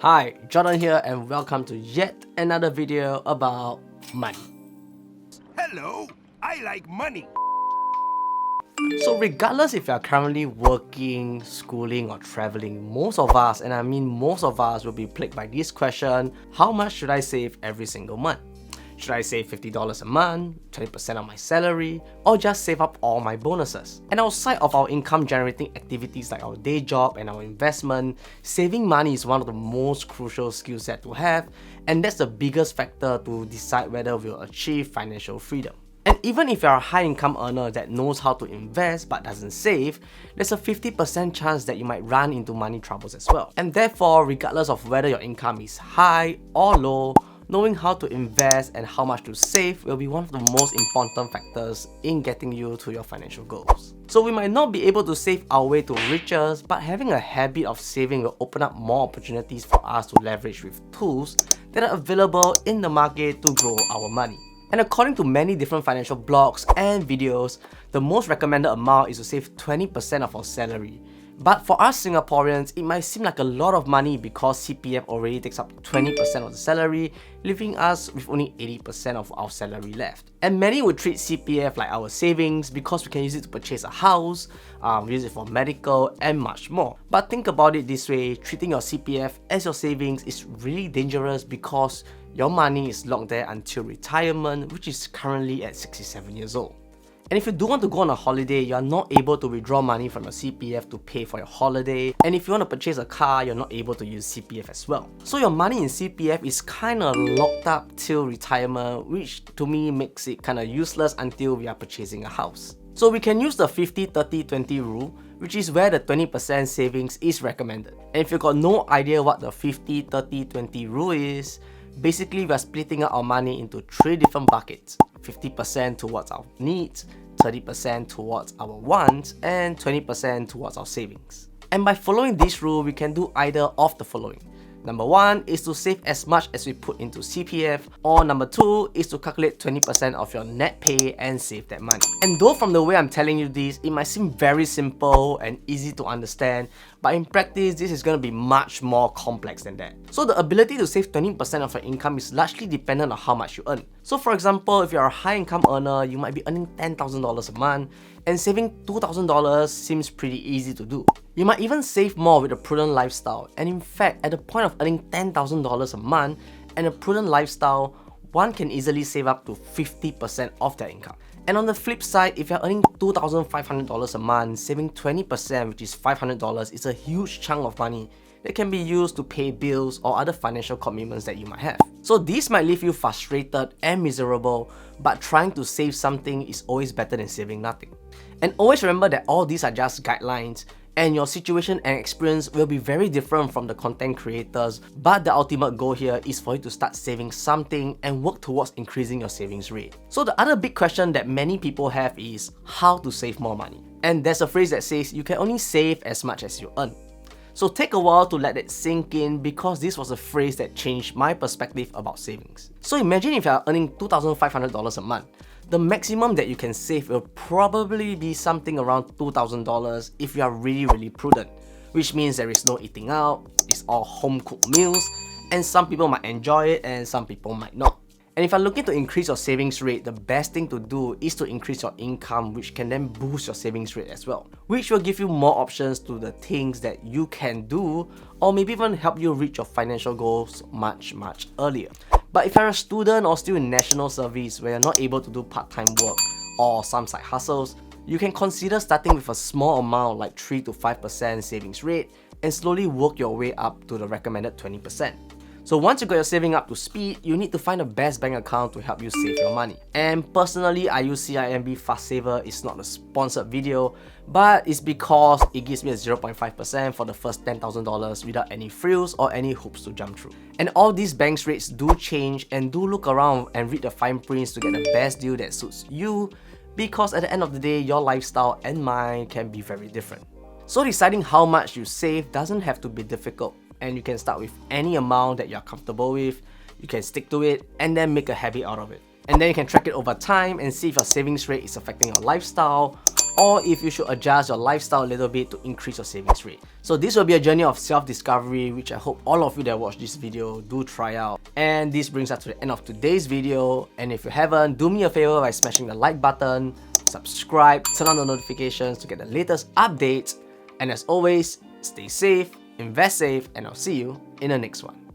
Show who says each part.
Speaker 1: Hi, Jordan here and welcome to yet another video about money.
Speaker 2: Hello, I like money.
Speaker 1: So regardless if you are currently working, schooling or traveling, most of us, and I mean most of us, will be plagued by this question: how much should I save every single month? Should I save $50 a month, 20% of my salary, or just save up all my bonuses? And outside of our income generating activities like our day job and our investment, saving money is one of the most crucial skill set to have, and that's the biggest factor to decide whether we'll achieve financial freedom. And even if you're a high income earner that knows how to invest but doesn't save, there's a 50% chance that you might run into money troubles as well. And therefore, regardless of whether your income is high or low, knowing how to invest and how much to save will be one of the most important factors in getting you to your financial goals. So we might not be able to save our way to riches, but having a habit of saving will open up more opportunities for us to leverage with tools that are available in the market to grow our money. And according to many different financial blogs and videos, the most recommended amount is to save 20% of our salary. But for us Singaporeans, it might seem like a lot of money because CPF already takes up 20% of the salary, leaving us with only 80% of our salary left. And many would treat CPF like our savings because we can use it to purchase a house, use it for medical and much more. But think about it this way: treating your CPF as your savings is really dangerous because your money is locked there until retirement, which is currently at 67 years old. And if you do want to go on a holiday, you are not able to withdraw money from your CPF to pay for your holiday. And if you want to purchase a car, you're not able to use CPF as well. So your money in CPF is kind of locked up till retirement, which to me makes it kind of useless until we are purchasing a house. So we can use the 50-30-20 rule, which is where the 20% savings is recommended. And if you've got no idea what the 50-30-20 rule is, basically we are splitting up our money into 3 different buckets: 50% towards our needs, 30% towards our wants, and 20% towards our savings. And by following this rule, we can do either of the following. Number 1 is to save as much as we put into CPF, or number 2 is to calculate 20% of your net pay and save that money. And though from the way I'm telling you this, it might seem very simple and easy to understand, but in practice, this is going to be much more complex than that. So the ability to save 20% of your income is largely dependent on how much you earn. So for example, if you're a high income earner, you might be earning $10,000 a month, and saving $2,000 seems pretty easy to do. You might even save more with a prudent lifestyle, and in fact, at the point of earning $10,000 a month and a prudent lifestyle, one can easily save up to 50% of their income. And on the flip side, if you're earning $2,500 a month, saving 20%, which is $500, is a huge chunk of money that can be used to pay bills or other financial commitments that you might have. So this might leave you frustrated and miserable, but trying to save something is always better than saving nothing. And always remember that all these are just guidelines, and your situation and experience will be very different from the content creators, but the ultimate goal here is for you to start saving something and work towards increasing your savings rate. So the other big question that many people have is how to save more money. And there's a phrase that says you can only save as much as you earn. So take a while to let it sink in, because this was a phrase that changed my perspective about savings. So imagine if you are earning $2,500 a month. The maximum that you can save will probably be something around $2,000 if you are really prudent, which means there is no eating out, it's all home cooked meals, and some people might enjoy it and some people might not. And if you're looking to increase your savings rate, the best thing to do is to increase your income, which can then boost your savings rate as well, which will give you more options to the things that you can do, or maybe even help you reach your financial goals much earlier. But if you're a student or still in national service where you're not able to do part-time work or some side hustles, you can consider starting with a small amount like 3-5% savings rate and slowly work your way up to the recommended 20%. So once you got your saving up to speed, you need to find the best bank account to help you save your money. And personally, I use CIMB Fast Saver. It's not a sponsored video, but it's because it gives me a 0.5% for the first $10,000 without any frills or any hoops to jump through. And all these banks rates do change, and do look around and read the fine prints to get the best deal that suits you, because at the end of the day, your lifestyle and mine can be very different. So deciding how much you save doesn't have to be difficult, and you can start with any amount that you're comfortable with. You can stick to it and then make a habit out of it. And then you can track it over time and see if your savings rate is affecting your lifestyle, or if you should adjust your lifestyle a little bit to increase your savings rate. So this will be a journey of self-discovery, which I hope all of you that watch this video do try out. And this brings us to the end of today's video. And if you haven't, do me a favor by smashing the like button, subscribe, turn on the notifications to get the latest updates. And as always, stay safe, invest safe, and I'll see you in the next one.